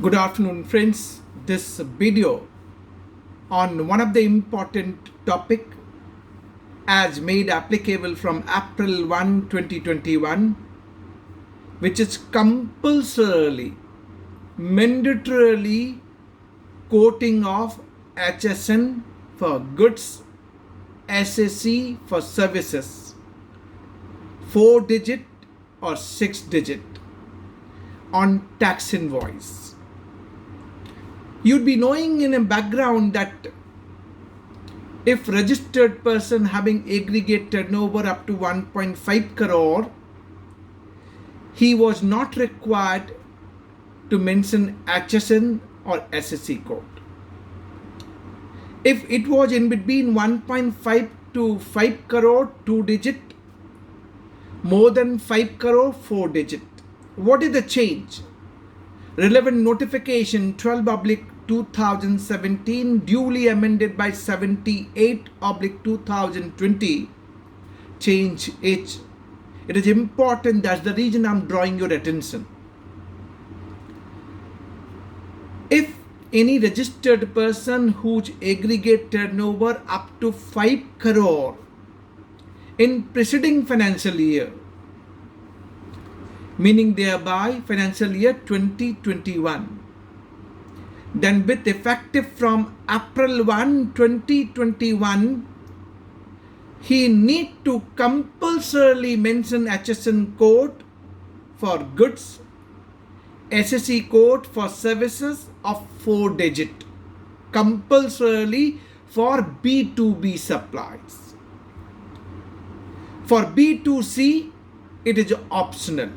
Good afternoon, friends. This video on one of the important topic as made applicable from April 1, 2021, which is compulsorily, mandatorily quoting of HSN for goods, SSC for services, 4-digit or 6-digit on tax invoice. You'd be knowing in a background that if registered person having aggregate turnover up to 1.5 crore, he was not required to mention HSN or SSC code. If it was in between 1.5 to 5 crore, 2-digit, more than 5 crore, 4-digit. What is the change? Relevant notification 12/2017 duly amended by 78/2020 change H. It is important. That's the reason I'm drawing your attention. If any registered person whose aggregate turnover up to 5 crore in preceding financial year, meaning thereby financial year 2021, then with effective from April 1, 2021, he need to compulsorily mention HSN code for goods, SSC code for services of 4-digit, compulsorily for B2B supplies. For B2C, it is optional.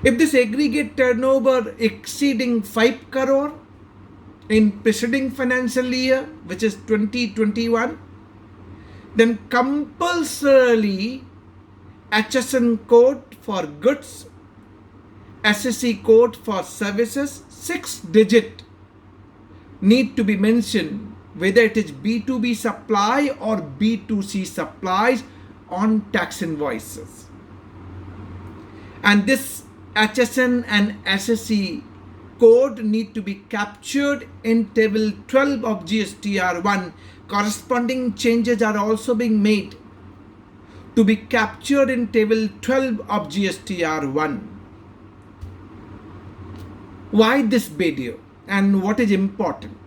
If this aggregate turnover exceeding 5 crore in preceding financial year, which is 2021, then compulsorily HSN code for goods, SSC code for services, 6-digit need to be mentioned, whether it is B2B supply or B2C supplies on tax invoices. And this HSN and SSC code need to be captured in table 12 of GSTR1. Corresponding changes are also being made to be captured in table 12 of GSTR1. Why this video and what is important?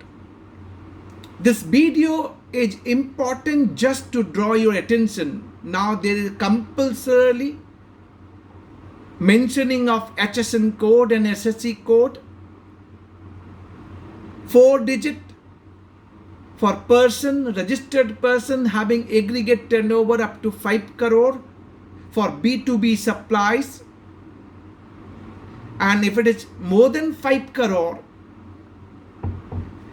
This video is important just to draw your attention. Now there is compulsorily mentioning of HSN code and SSC code, 4-digit for person, registered person having aggregate turnover up to 5 crore for B2B supplies, and if it is more than 5 crore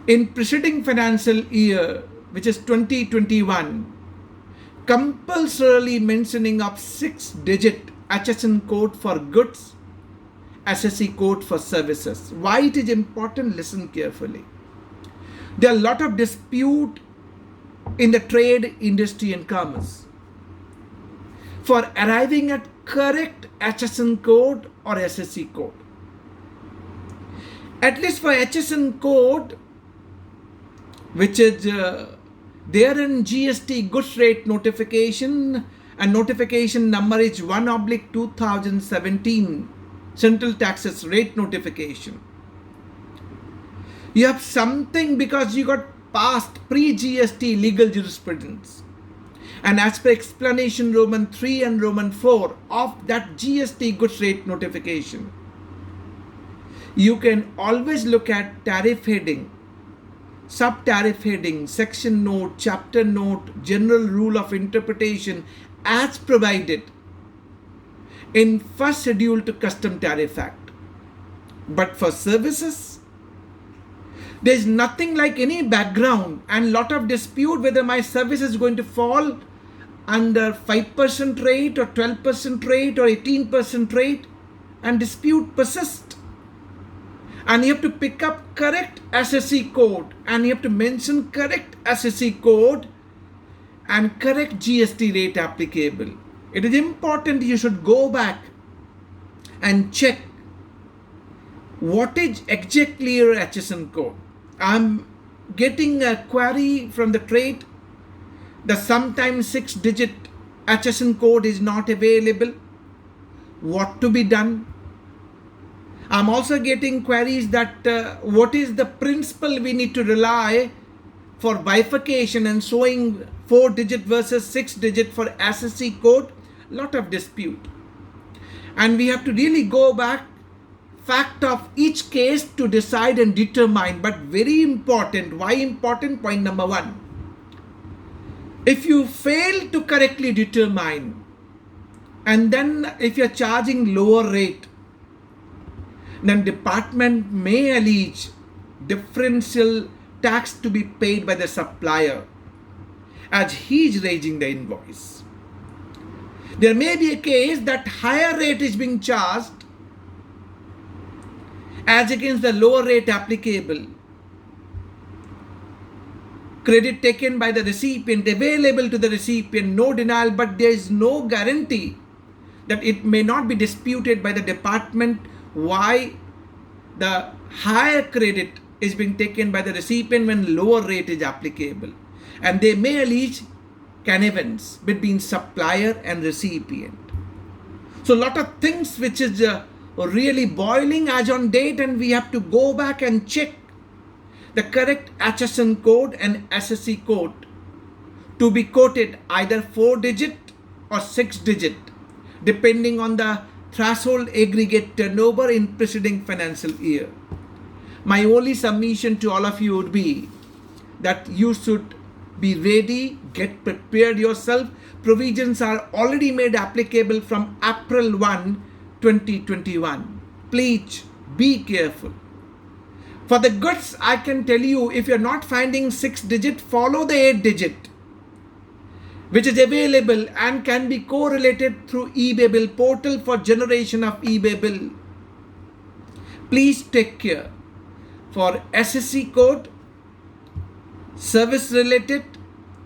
in preceding financial year, which is 2021, compulsorily mentioning of 6-digit HSN code for goods, SSC code for services. Why it is important? Listen carefully. There are a lot of dispute in the trade, industry and commerce for arriving at correct HSN code or SSC code. At least for HSN code, which is there in GST goods rate notification, and notification number is 1/2017 Central Taxes Rate Notification. You have something because you got past pre-GST legal jurisprudence, and as per explanation Roman 3 and Roman 4 of that GST goods rate notification, you can always look at tariff heading, sub-tariff heading, section note, chapter note, general rule of interpretation as provided in first schedule to Custom Tariff Act. But for services, there is nothing like any background and lot of dispute whether my service is going to fall under 5% rate or 12% rate or 18% rate, and dispute persists. And you have to pick up correct SSC code, and you have to mention correct SSC code and correct GST rate applicable. It is important you should go back and check what is exactly your HSN code? I'm getting a query from the trade that sometimes 6-digit HSN code is not available. What to be done? I'm also getting queries that what is the principle we need to rely for bifurcation and showing 4-digit versus 6-digit for SSC code. Lot of dispute, and we have to really go back fact of each case to decide and determine. But very important. Why important? Point number one, if you fail to correctly determine, and then if you're charging lower rate, then department may allege differential tax to be paid by the supplier as he is raising the invoice. There may be a case that higher rate is being charged as against the lower rate applicable. Credit taken by the recipient, available to the recipient, no denial, but there is no guarantee that it may not be disputed by the department why the higher credit is being taken by the recipient when lower rate is applicable. And they may allege connivance between supplier and recipient. So a lot of things which is really boiling as on date, and we have to go back and check the correct HSN code and SSC code to be quoted either 4-digit or 6-digit depending on the threshold aggregate turnover in preceding financial year. My only submission to all of you would be that you should be ready, get prepared yourself. Provisions are already made applicable from April 1, 2021. Please be careful. For the goods, I can tell you, if you're not finding 6-digit, follow the 8-digit, which is available and can be correlated through eBay bill portal for generation of eBay bill. Please take care. For SSC code, service related,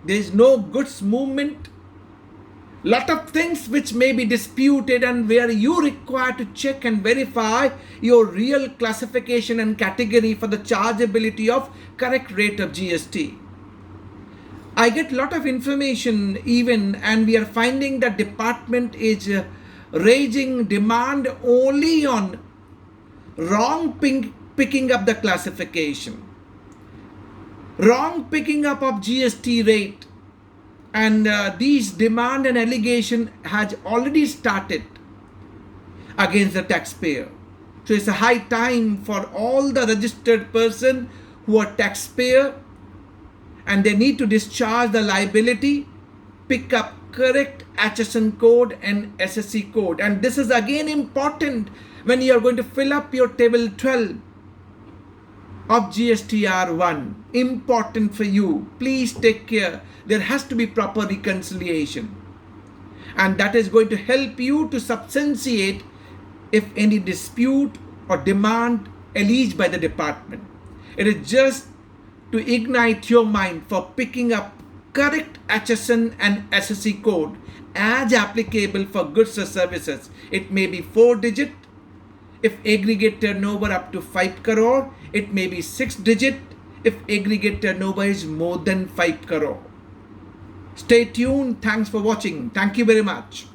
there is no goods movement. Lot of things which may be disputed and where you require to check and verify your real classification and category for the chargeability of correct rate of GST. I get lot of information even, and we are finding that department is raising demand only on wrong picking up the classification, wrong picking up of GST rate, and these demand and allegation has already started against the taxpayer. So it's a high time for all the registered person who are taxpayer and they need to discharge the liability, pick up correct HSN code and SSC code. And this is again important when you are going to fill up your table 12 of GSTR1. Important for you. Please take care. There has to be proper reconciliation. And that is going to help you to substantiate if any dispute or demand alleged by the department. It is just to ignite your mind for picking up correct HSN and SSC code as applicable for goods or services. It may be 4-digit. If aggregate turnover up to 5 crore, it may be 6-digit if aggregate turnover is more than 5 crore. Stay tuned. Thanks for watching. Thank you very much.